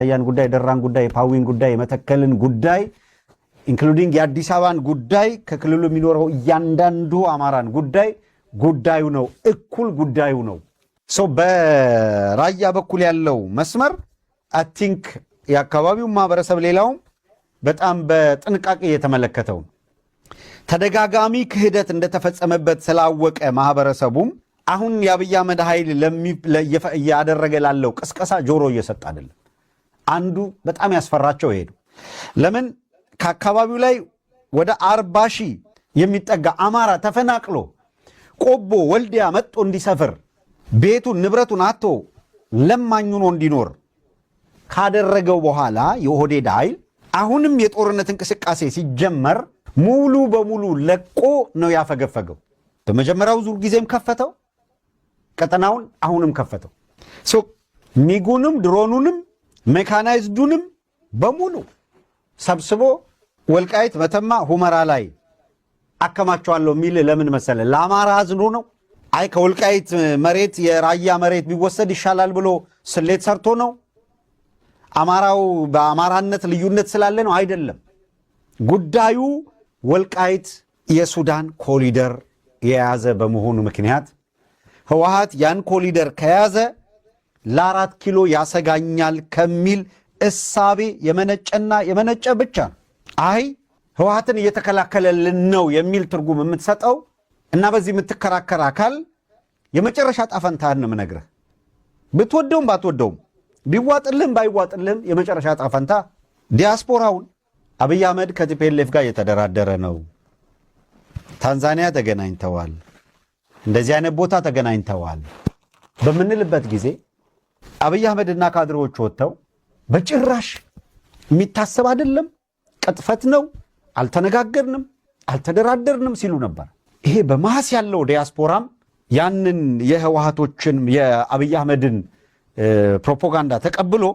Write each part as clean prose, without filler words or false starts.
ያን ጉዳይ ደራን ጉዳይ ፓዊን ጉዳይ መተከልን ጉዳይ ኢንክሉዲንግ የአዲስ አበባን ጉዳይ ከክልሉ የሚኖረው እያንዳንዱ አማራን ጉዳዩ ነው እኩል ጉዳዩ ነው ሶ በራያ በኩል ያለው መስመር አይ ቲንክ የአካባቢው ማህበረሰብ ሌላው በጣም በጥንቃቄ የተመለከተው ተደጋጋሚ ክህደት እንደተፈጸመበት ስላወቀ ማህበረሰቡም አሁን የአብይ አህመድ ኃይል ያደረገ ላለው ቅስቀሳ ጆሮ እየሰጠ አይደለም አንዱ በጣም ያስፈራቸው ይሄዱ ለምን ከአካባቢው ላይ ወደ 40 ሺህ የሚጠጋ አማራ ተፈናቅሎ ቆቦ ወልዲያ መጥቶ እንዲሰፍር ቤቱን ንብረቱን አጥቶ ለማኙ ነው እንዲኖር ካደረገው በኋላ የኦህዴድ ኃይል አሁንም የጦርነት እንቅስቃሴ ሲጀመር ሙሉ በሙሉ ለቆ ነው ያፈገፈገው በመጀመሪያው ዙር ጊዜም ከፈተው ቀጠናውን አሁንም ከፈተው ሶ ሚጉንም ድሮኑንም ሜካናይዝዱንም በሙሉ ሰብስቦ ወልቃይት መተማ ሁመራ ላይ አከማቸዋለሁ ሚል ለምን መሰለ ለአማራ አዝኖ ነው አይ ከወልቃይት መሬት የራያ መሬት ቢወሰድ ይሻላል ብሎ ስሌት ሰርቶ ነው አማራው በአማራነት ልዩነት ስላለ ነው አይደለም ጉዳዩ ወልቃይት የሱዳን ኮሪደር የያዘ በመሆኑ ምክንያት ህወሓት ያን ኮሪደር ከያዘ ለ4 ኪሎ ያሰጋኛል ከሚል እሳቤ የመነጨ ብቻ አይ ህወሓትን እየተከላከለልን ነው የሚል ትርጉም የምትሰጠው እና በዚህ የምትከራከር አካል የመጨረሻ ጣፈንታን ነው ምነግርህ ብትወደውም ባትወደውም ቢዋጥልህም ባይዋጥልህም የመጨረሻ ጣፈንታ ዲያስፖራውን አብይ አህመድ ከቲፒኤልኤፍ ጋር የተደራደረ ነው ታንዛኒያ ተገናኝተዋል እንደዚህ አይነት ቦታ ተገናኝተዋል በምንልበት ጊዜ አብይ አህመድና ካድሬዎች ወጥተው በጭራሽ የሚታሰብ አይደለም ቅጥፈት ነው አልተነጋገርንም አልተደራደርንም ሲሉ ነበር ይሄ በማስ ያለው ዲያስፖራም ያንን የህወሓቶችን የአብይ አህመድን ፕሮፓጋንዳ ተቀብሎ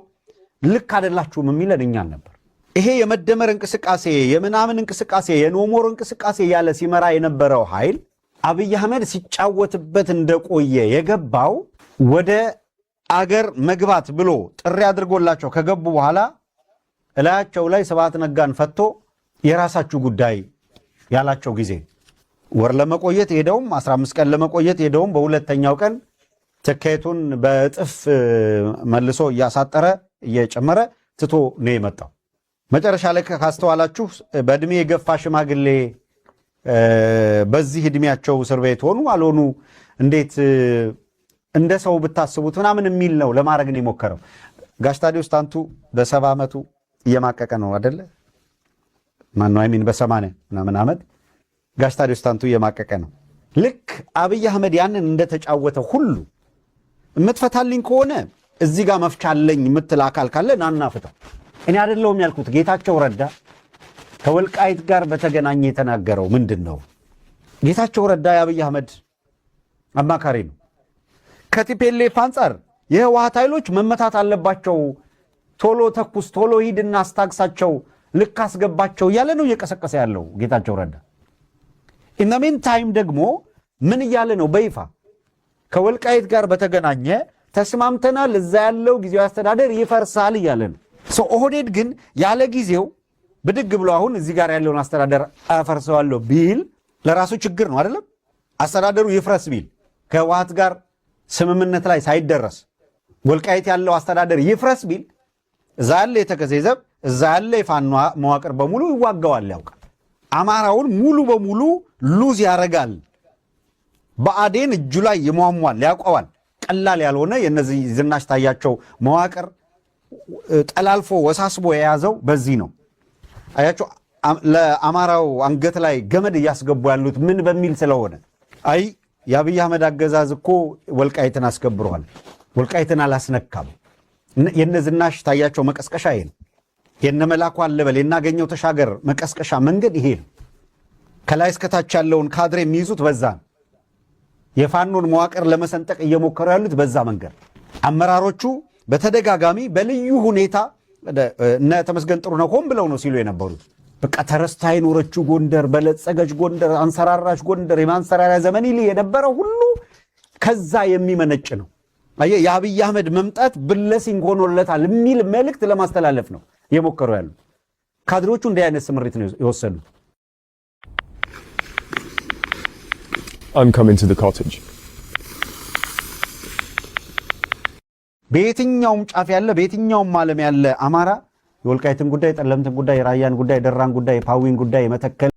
ልክ አይደላችሁም የሚለን እኛን ነበር ይሄ የመደመር እንቅስቃሴ የምናምን እንቅስቃሴ የኖሞር እንቅስቃሴ ያለ ሲመራ የነበረው ኃይል አብይ አህመድ ሲጫወትበት እንደቆየ የገባው ወደ አገር መግባት ብሎ ጥሪ አድርጎላቸው ከገቡ በኋላ እላያቸው ላይ ስብሐት ነጋን ፈቶ የራሳችሁ ጉዳይ ያላቸው ጊዜ ወር ለመቆየት ሄደውም 15 ቀን ለመቆየት ሄደውም በሁለተኛው ቀን ትኬቱን በእጥፍ መልሶ እያሳጠረ እየጨመረ ትቶ ነው የመጣው መጨረሻ ላይ ካስተዋላችሁ በእድሜ የገፋ ሽማግሌ በዚህ እድሜያቸው እስር ቤት ሆኑ አልሆኑ እንዴት እንደ ሰው ብታስቡት ምናምን የሚል ነው ለማድረግ ነው የሞከረው ጋሽ ታዲዮስ ታንቱ በ70 ዓመቱ እየማቀቀ ነው አይደለ ማን ነው አይሚን በ80 ምናምን ዓመት ጋሽ ታዲዮስ ታንቱ እየማቀቀ ነው ልክ አብይ አህመድ ያንን እንደተጫወተ ሁሉ የምትፈታልኝ ከሆነ እዚህ ጋር መፍቻለኝ የምትል አካል ካለ ናና ፍታው እኔ አይደለሁም ያልኩት ጌታቸው ረዳ ከወልቃይት ጋር በተገናኘ የተናገረው ምንድነው ጌታቸው ረዳ የአብይ አህመድ አማካሪ ነው ከቲፒኤልኤፍ አንፃር የህወሓት ኃይሎች መመታት አለባቸው ቶሎ ተኩስ ቶሎ ሂድና አስታግሳቸው ልክ አስገባቸው ያለ ነው እየቀሰቀሰ ያለው ጌታቸው ረዳ in the meantime ደግሞ ምን ያለ ነው በይፋ ከወልቃይት ጋር በተገናኘ ተስማምተናል እዛ ያለው ጊዜው አስተዳደር ይፈርሳል ያለ ነው ሶ ኦህዴድ ግን ያለ ጊዜው ብድግ ብሎ አሁን እዚህ ጋር ያለውን አስተዳደር አፈርሰዋለሁ ቢል ለራሱ ችግር ነው አይደለም አስተዳደሩ ይፍረስ ቢል ከህወሓት ጋር ስምምነት ላይ ሳይደረስ ወልቃይት ያለው አስተዳደር ይፍረስ ቢል እዛ ያለ የተከዘዘብ እዛ ያለ የፋኖ መዋቅር በሙሉ ይዋጋዋል ያውቃል አማራውን ሙሉ በሙሉ ሉዝ ያረጋል በአዴን እጁ ላይ ይሟሟል ያውቀዋል ቀላል ያልሆነ የነዚህ ዝናሽ ታያቸው መዋቅር ጠላልፎ ወሳስቦ የያዘው በዚህ ነው አያችሁ ለአማራው አንገት ላይ ገመድ ያስገቡ ያሉት ምን በሚል ስለሆነ አይ የአብይ አህመድ አገዛዝ እኮ ወልቃይትን አስከብሯል ወልቃይትን አላስነካም የነዝናሽ ታያቸው መቀስቀሻ ይሄ ነው የነመላኩ አለበል የናገኘው ተሻገር መቀስቀሻ መንገድ ይሄ ነው ከላይ እስከታች ያለውን ካድሬ የሚይዙት በዛ የፋኖን መዋቅር ለመሰንጠቅ እየሞከሩ ያሉት በዛ መንገድ አመራሮቹ በተደጋጋሚ በልዩ ሁኔታ እነ ተመስገን ጥሩነህ ሆን ብለው ነው ሲሉ የነበሩት በቃ ተረስታ የኖረችው ጎንደር በለጸገች ጎንደር አንሰራራሽ ጎንደር የማንሰራሪያ ዘመን ይል የነበረው ሁሉ ከዛ የሚመነጭ ነው አየ የአብይ አህመድ መምጣት ብለሲንግ ሆኖለታል የሚል መልእክት ለማስተላለፍ ነው የሞከሩ ያሉ ካድሮቹ እንደ አይነት ስምሪት ነው የወሰዱት I'm coming to the cottage በየትኛውም ጫፍ ያለ በየትኛውም ዓለም ያለ አማራ የወልቃይትን ጉዳይ ጠለምትን ጉዳይ ራያን ጉዳይ ደራን ጉዳይ ፓዊን ጉዳይ መተከል